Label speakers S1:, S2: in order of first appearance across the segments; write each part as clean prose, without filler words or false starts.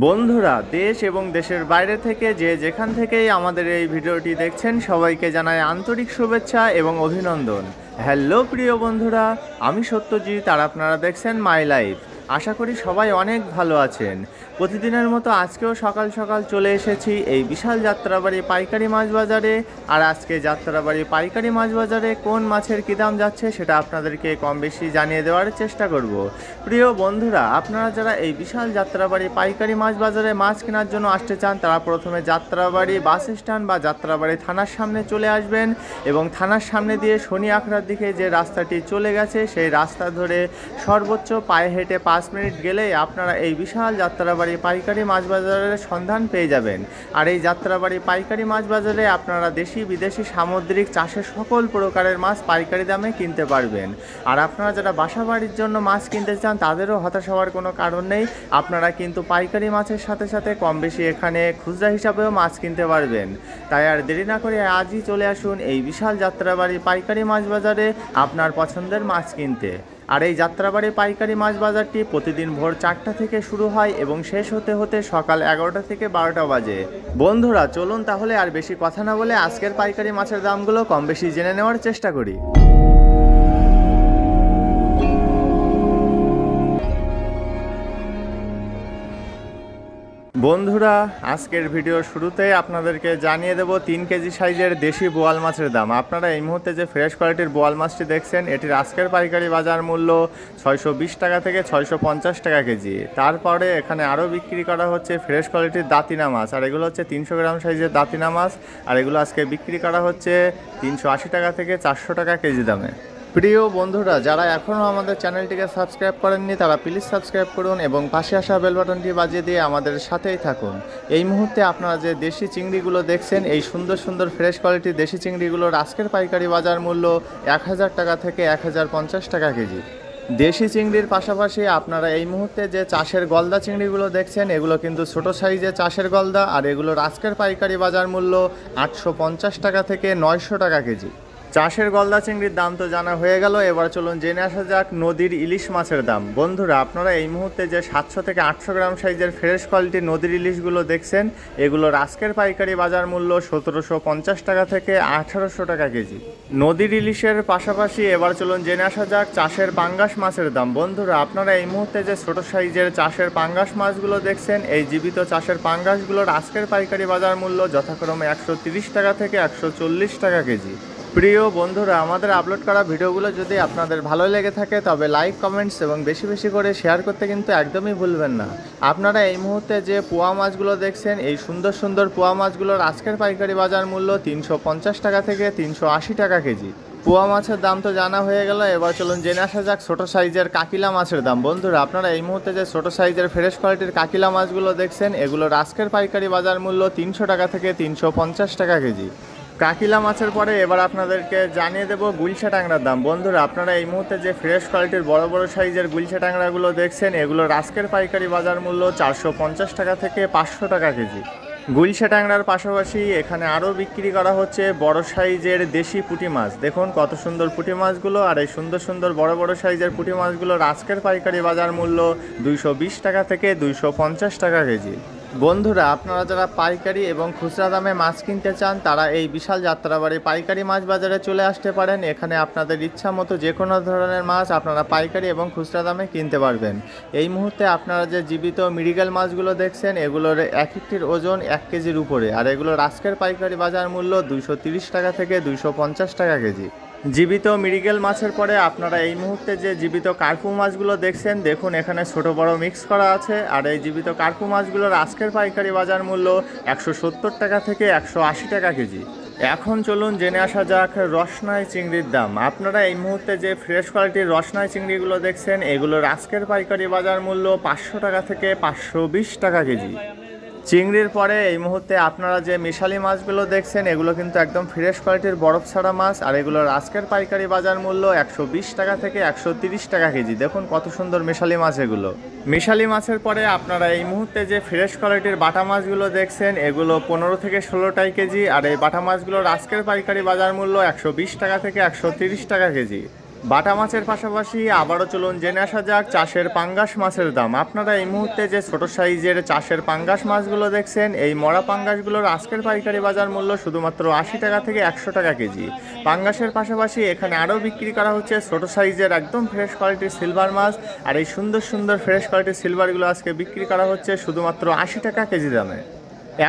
S1: বন্ধুরা, দেশ এবং দেশের বাইরে থেকে যে যেখান থেকেই আমাদের এই ভিডিওটি দেখছেন সবাইকে জানাই আন্তরিক শুভেচ্ছা এবং অভিনন্দন। হ্যালো প্রিয় বন্ধুরা, আমি সত্যজিৎ আর আপনারা দেখছেন মাই লাইফ। আশা করি সবাই অনেক ভালো আছেন। প্রতিদিনের মতো আজকেও সকাল সকাল চলে এসেছি এই বিশাল যাত্রাবাড়ি পাইকারি মাছ বাজারে। আর আজকে যাত্রাবাড়ি পাইকারি মাছ বাজারে কোন মাছের কী দাম যাচ্ছে সেটা আপনাদেরকে কম বেশি জানিয়ে দেওয়ার চেষ্টা করব। প্রিয় বন্ধুরা, আপনারা যারা এই বিশাল যাত্রাবাড়ি পাইকারি মাছ বাজারে মাছ কেনার জন্য আসতে চান তারা প্রথমে যাত্রাবাড়ি বাস স্ট্যান্ড বা যাত্রাবাড়ি থানার সামনে চলে আসবেন এবং থানার সামনে দিয়ে শনি আখড়ার দিকে যে রাস্তাটি চলে গেছে সেই রাস্তা ধরে সর্বোচ্চ পায়ে হেঁটে 5 মিনিট গেলেই আপনারা এই বিশাল যাত্রাবাড়ি পাইকারি মাছ বাজারের সন্ধান পেয়ে যাবেন। আর এই যাত্রাবাড়ি পাইকারি মাছ বাজারে আপনারা দেশি বিদেশি সামুদ্রিক চাষের সকল প্রকারের মাছ পাইকারি দামে কিনতে পারবেন। আর আপনারা যারা বাসা বাড়ির জন্য মাছ কিনতে চান তাদেরও হতাশ হওয়ার কোনো কারণ নেই। আপনারা কিন্তু পাইকারি মাছের সাথে সাথে কম বেশি এখানে খুচরা হিসাবেও মাছ কিনতে পারবেন। তাই আর দেরি না করে আজই চলে আসুন এই বিশাল যাত্রাবাড়ি পাইকারি মাছ বাজারে আপনার পছন্দের মাছ কিনতে। আর এই যাত্রাবাড়ি পাইকারি মাছ বাজারটি প্রতিদিন ভোর 4টা থেকে শুরু হয় এবং শেষ হতে হতে সকাল 11টা থেকে 12টা বাজে। বন্ধুরা চলুন তাহলে আর বেশি কথা না বলে আজকের পাইকারি মাছের দামগুলো কম বেশি জেনে নেওয়ার চেষ্টা করি। বন্ধুরা, আজকের ভিডিওর শুরুতে আপনাদেরকে জানিয়ে দেব 3 কেজি সাইজের দেশি বোয়াল মাছের দাম। আপনারা এই মুহূর্তে যে ফ্রেশ কোয়ালিটির বোয়াল মাছটি দেখছেন এটির আজকের পাইকারি বাজার মূল্য 620 টাকা থেকে 650 টাকা কেজি। তারপরে এখানে আরও বিক্রি করা হচ্ছে ফ্রেশ কোয়ালিটির দাতিনা মাছ, আর এগুলো হচ্ছে 300 গ্রাম সাইজের দাতিনা মাছ, আর এগুলো আজকে বিক্রি করা হচ্ছে 380 টাকা থেকে 400 টাকা কেজি দামে। প্রিয় বন্ধুরা, যারা এখনও আমাদের চ্যানেলটিকে সাবস্ক্রাইব করেননি তারা প্লিজ সাবস্ক্রাইব করুন এবং পাশে আসা বেল বাটনটি বাজিয়ে দিয়ে আমাদের সাথেই থাকুন। এই মুহূর্তে আপনারা যে দেশি চিংড়িগুলো দেখছেন এই সুন্দর সুন্দর ফ্রেশ কোয়ালিটির দেশি চিংড়িগুলোর আজকের পাইকারি বাজার মূল্য 1000 টাকা থেকে 1050 টাকা কেজি। দেশি চিংড়ির পাশাপাশি আপনারা এই মুহূর্তে যে চাষের গলদা চিংড়িগুলো দেখছেন এগুলো কিন্তু ছোট সাইজের চাষের গলদা, আর এগুলোর আজকের পাইকারি বাজার মূল্য 850 টাকা থেকে 900 টাকা কেজি। চাষের গলদা চিংড়ির দাম তো জানা হয়ে গেল, এবার চলুন জেনে আসা যাক নদীর ইলিশ মাছের দাম। বন্ধুরা, আপনারা এই মুহূর্তে যে 700 থেকে 800 গ্রাম সাইজের ফ্রেশ কোয়ালিটির নদীর ইলিশগুলো দেখছেন এগুলোর আজকের পাইকারি বাজার মূল্য 1750 টাকা থেকে 1800 টাকা কেজি। নদীর ইলিশের পাশাপাশি এবার চলুন জেনে আসা যাক চাষের পাঙ্গাস মাছের দাম। বন্ধুরা, আপনারা এই মুহূর্তে যে ছোট সাইজের চাষের পাঙ্গাস মাছগুলো দেখছেন এই জীবিত চাষের পাঙ্গাসগুলোর আজকের পাইকারি বাজার মূল্য যথাক্রমে 130 টাকা থেকে 140 টাকা কেজি। প্রিয় বন্ধুরা, আমাদের আপলোড করা ভিডিওগুলো যদি আপনাদের ভালো লেগে থাকে তবে লাইক, কমেন্টস এবং বেশি বেশি করে শেয়ার করতে কিন্তু একদমই ভুলবেন না। আপনারা এই মুহূর্তে যে পোয়া মাছগুলো দেখছেন এই সুন্দর সুন্দর পোয়া মাছগুলোর আজকের পাইকারি বাজার মূল্য 350 টাকা থেকে 380 টাকা কেজি। পোয়া মাছের দাম তো জানা হয়ে গেল, এবার চলুন জেনে আসা যাক ছোটো সাইজের কাকিলা মাছের দাম। বন্ধুরা, আপনারা এই মুহূর্তে যে ছোটো সাইজের ফ্রেশ কোয়ালিটির কাকিলা মাছগুলো দেখছেন এগুলোর আজকের পাইকারি বাজার মূল্য 300 টাকা থেকে 350 টাকা কেজি। কাকিলা মাছের পরে এবার আপনাদেরকে জানিয়ে দেব গুলশা ট্যাংরার দাম। বন্ধুরা, আপনারা এই মুহূর্তে যে ফ্রেশ কোয়ালিটির বড় বড় সাইজের গুলশা ট্যাংরাগুলো দেখছেন এগুলোর আজকের পাইকারি বাজার মূল্য 450 টাকা থেকে 500 টাকা কেজি। গুলশা ট্যাংরার পাশাপাশি এখানে আরও বিক্রি করা হচ্ছে বড় সাইজের দেশি পুঁটি মাছ। দেখুন কত সুন্দর পুঁটি মাছগুলো, আর এই সুন্দর সুন্দর বড় বড় সাইজের পুঁটি মাছগুলোর আজকের পাইকারি বাজার মূল্য 220 টাকা থেকে 250 টাকা কেজি। বন্ধুরা, আপনারা যারা পাইকারি এবং খুচরা দামে মাছ কিনতে চান তারা এই বিশাল যাত্রাবাড়ি পাইকারি মাছ বাজারে চলে আসতে পারেন। এখানে আপনাদের ইচ্ছা মতো যে কোনো ধরনের মাছ আপনারা পাইকারি এবং খুচরা দামে কিনতে পারবেন। এই মুহূর্তে আপনারা যে জীবিত মৃগেল মাছগুলো দেখছেন এগুলোর এক একটির ওজন 1 কেজির উপরে, আর এগুলোর আজকের পাইকারি বাজার মূল্য 230 টাকা থেকে 250 টাকা কেজি। জীবিত মৃগেল মাছের পরে আপনারা এই মুহূর্তে যে জীবিত কার্পু মাছগুলো দেখছেন দেখুন এখানে ছোট বড় মিক্স করা আছে, আর এই জীবিত কার্পু মাছগুলোর আজকের পাইকারি বাজার মূল্য 170 টাকা থেকে 180 টাকা কেজি। এখন চলুন জেনে আসা যাক রসনাই চিংড়ির দাম। আপনারা এই মুহূর্তে যে ফ্রেশ কোয়ালিটির রসনাই চিংড়িগুলো দেখছেন এগুলোর আজকের পাইকারি বাজার মূল্য 500 টাকা থেকে 520 টাকা কেজি। চিংড়ির পরে এই মুহূর্তে আপনারা যে মিশালি মাছগুলো দেখছেন এগুলো কিন্তু একদম ফ্রেশ কোয়ালিটির বরফ ছাড়া মাছ, আর এগুলোর আজকের পাইকারি বাজার মূল্য 120 টাকা থেকে 130 টাকা কেজি। দেখুন কত সুন্দর মিশালি মাছ এগুলো। মিশালি মাছের পরে আপনারা এই মুহূর্তে যে ফ্রেশ কোয়ালিটির বাটা মাছগুলো দেখছেন এগুলো 15 থেকে 16 কেজি, আর এই বাটা মাছগুলোর আজকের পাইকারি বাজার মূল্য 120 টাকা থেকে 130 টাকা কেজি। বাটা মাছের পাশাপাশি আবারও চলুন জেনে আসা যাক চাষের পাঙ্গাস মাছের দাম। আপনারা এই মুহূর্তে যে ছোট সাইজের চাষের পাঙ্গাস মাছগুলো দেখছেন এই মরা পাঙ্গাসগুলোর আজকের পাইকারি বাজার মূল্য শুধুমাত্র 80 টাকা থেকে 100 টাকা কেজি। পাঙ্গাসের পাশাপাশি এখানে আরও বিক্রি করা হচ্ছে ছোট সাইজের একদম ফ্রেশ কোয়ালিটির সিলভার মাছ, আর এই সুন্দর সুন্দর ফ্রেশ কোয়ালিটির সিলভারগুলো আজকে বিক্রি করা হচ্ছে শুধুমাত্র 80 টাকা কেজি দামে।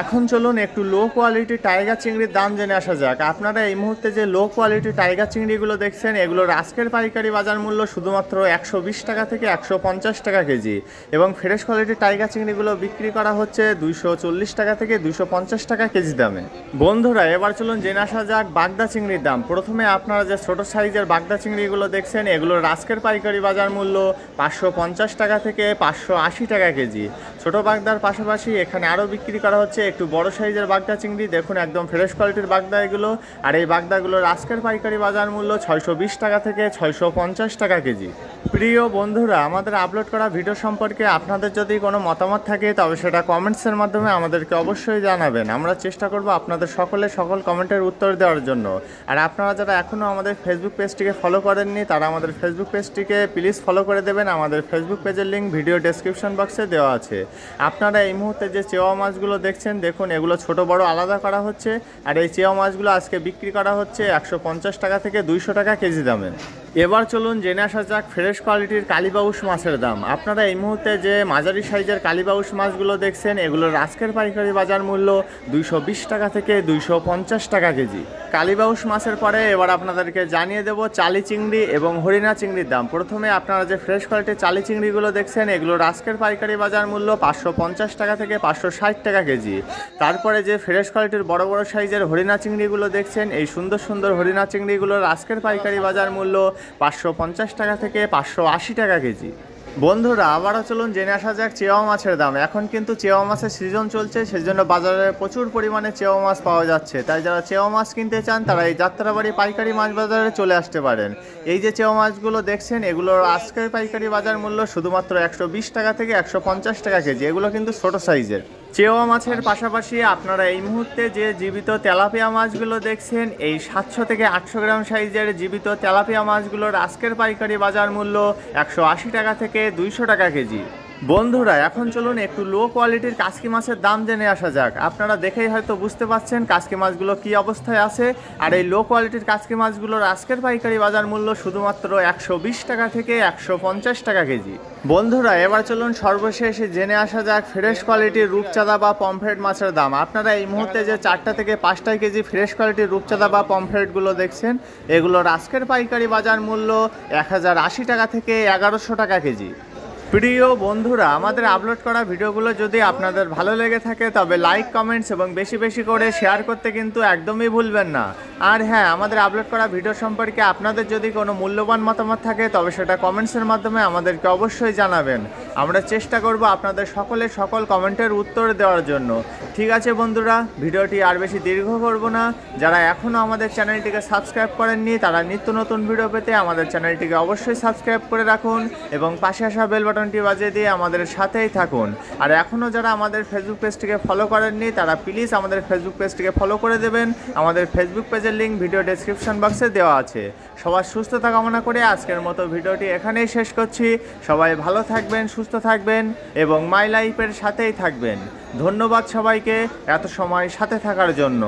S1: এখন চলুন একটু লো কোয়ালিটি টাইগার চিংড়ির দাম জেনে আসা যাক। আপনারা এই মুহূর্তে যে লো কোয়ালিটি টাইগার চিংড়িগুলো দেখছেন এগুলোর আজকের পাইকারি বাজার মূল্য শুধুমাত্র 120 টাকা থেকে 150 টাকা কেজি, এবং ফ্রেশ কোয়ালিটি টাইগার চিংড়িগুলো বিক্রি করা হচ্ছে 240 টাকা থেকে 250 টাকা কেজি দামে। বন্ধুরা এবার চলুন জেনে আসা যাক বাগদা চিংড়ির দাম। প্রথমে আপনারা যে ছোট সাইজের বাগদা চিংড়িগুলো দেখছেন এগুলোর আজকের পাইকারি বাজার মূল্য 550 টাকা থেকে 580 টাকা কেজি। ছোট বাগদার পাশাপাশি এখানে আরও বিক্রি করা হচ্ছে একটু বড় সাইজের বাগদা চিংড়ি। দেখুন একদম ফ্রেশ কোয়ালিটির বাগদা এগুলো, আর এই বাগদাগুলোর আজকের পাইকারি বাজার মূল্য 620 টাকা থেকে 650 টাকা কেজি। প্রিয় বন্ধুরা, আমাদের আপলোড করা ভিডিও সম্পর্কে আপনাদের যদি কোনো মতামত থাকে তবে সেটা কমেন্টসের মাধ্যমে আমাদেরকে অবশ্যই জানাবেন। আমরা চেষ্টা করব আপনাদের সকল কমেন্টের উত্তর দেওয়ার জন্য। আর আপনারা যারা এখনও আমাদের ফেসবুক পেজটিকে ফলো করেননি তারা আমাদের ফেসবুক পেজটিকে প্লিজ ফলো করে দেবেন। আমাদের ফেসবুক পেজের লিঙ্ক ভিডিও ডেসক্রিপশন বক্সে দেওয়া আছে। আপনারা এই মুহূর্তে যে চেওয়া মাছগুলো দেখছেন দেখুন এগুলো ছোট বড় আলাদা করা হচ্ছে, আর এই চেওয়া মাছগুলো আজকে বিক্রি করা হচ্ছে 150 টাকা থেকে 200 টাকা কেজি দামে। এবার চলুন জেনে আসা যাক ফ্রেশ কোয়ালিটির কালীবাউস মাছের দাম। আপনারা এই মুহূর্তে যে মাঝারি সাইজের কালীবাউস মাছগুলো দেখছেন এগুলোর আজকের পাইকারি বাজার মূল্য 220 টাকা থেকে 250 টাকা কেজি। কালীবাউস মাছের পরে এবার আপনাদেরকে জানিয়ে দেব চালি চিংড়ি এবং হরিণা চিংড়ির দাম। প্রথমে আপনারা যে ফ্রেশ কোয়ালিটির চালি চিংড়িগুলো দেখছেন এগুলোর আজকের পাইকারি বাজার মূল্য 550 টাকা থেকে 560 টাকা কেজি। তারপরে যে ফ্রেশ কোয়ালিটির বড় বড় সাইজের হরিণা চিংড়িগুলো দেখছেন এই সুন্দর সুন্দর হরিণা চিংড়িগুলোর আজকের পাইকারি বাজার মূল্য 550 টাকা থেকে 580 টাকা কেজি। বন্ধুরা আবারও চলুন জেনে আসা যাক চেওয়া মাছের দাম। এখন কিন্তু চেওয়া মাছের সিজন চলছে, সেজন্য বাজারে প্রচুর পরিমাণে চেওয়া মাছ পাওয়া যাচ্ছে। তাই যারা চেওয়া মাছ কিনতে চান তারা এই যাত্রাবাড়ি পাইকারি মাছ বাজারে চলে আসতে পারেন। এই যে চেওয়া মাছগুলো দেখছেন এগুলোর আজকের পাইকারি বাজার মূল্য শুধুমাত্র 120 টাকা থেকে 150 টাকা কেজি। এগুলো কিন্তু ছোট সাইজের। চেওয়া মাছের পাশাপাশি আপনারা এই মুহূর্তে যে জীবিত তেলাপিয়া মাছগুলো দেখছেন এই 700 থেকে 800 গ্রাম সাইজের জীবিত তেলাপিয়া মাছগুলোর আজকের পাইকারি বাজার মূল্য 180 টাকা থেকে 200 টাকা কেজি। বন্ধুরা এখন চলুন একটু লো কোয়ালিটির কাসকি মাছের দাম জেনে আসা যাক। আপনারা দেখেই হয়তো বুঝতে পারছেন কাসকি মাছগুলো কী অবস্থায় আছে, আর এই লো কোয়ালিটির কাসকি মাছগুলোর আজকের পাইকারি বাজার মূল্য শুধুমাত্র 120 টাকা থেকে 150 টাকা কেজি। বন্ধুরা এবার চলুন সর্বশেষ জেনে আসা যাক ফ্রেশ কোয়ালিটির রূপচাঁদা বা পমফ্রেট মাছের দাম। আপনারা এই মুহূর্তে যে 4টা থেকে 5টা কেজি ফ্রেশ কোয়ালিটির রূপচাঁদা বা পমফ্রেটগুলো দেখছেন এগুলোর আজকের পাইকারি বাজার মূল্য 1080 টাকা থেকে 1100 টাকা কেজি। প্রিয় বন্ধুরা, আমাদের আপলোড করা ভিডিওগুলো যদি আপনাদের ভালো লেগে থাকে তবে লাইক কমেন্টস এবং বেশি বেশি করে শেয়ার করতে কিন্তু একদমই ভুলবেন না। আর হ্যাঁ, আমাদের আপলোড করা ভিডিও সম্পর্কে আপনাদের যদি কোনো মূল্যবান মতামত থাকে তবে সেটা কমেন্টসের মাধ্যমে আমাদেরকে অবশ্যই জানাবেন। আমরা চেষ্টা করব আপনাদের সকল কমেন্টের উত্তর দেওয়ার জন্য। ঠিক আছে বন্ধুরা, ভিডিওটি আর বেশি দীর্ঘ করব না। যারা এখনও আমাদের চ্যানেলটিকে সাবস্ক্রাইব করেননি তারা নিত্য নতুন ভিডিও পেতে আমাদের চ্যানেলটিকে অবশ্যই সাবস্ক্রাইব করে রাখুন এবং পাশে আসা বেল বাটনটি বাজিয়ে দিয়ে আমাদের সাথেই থাকুন। আর এখনও যারা আমাদের ফেসবুক পেজটিকে ফলো করেননি তারা প্লিজ আমাদের ফেসবুক পেজটিকে ফলো করে দেবেন। আমাদের ফেসবুক পেজের লিঙ্ক ভিডিও ডেসক্রিপশন বক্সে দেওয়া আছে। সবার সুস্থতা কামনা করে আজকের মতো ভিডিওটি এখানেই শেষ করছি। সবাই ভালো থাকবেন, সুস্থ থাকবেন এবং মাই লাইফের সাথেই থাকবেন। ধন্যবাদ সবাইকে এত সময় সাথে থাকার জন্য।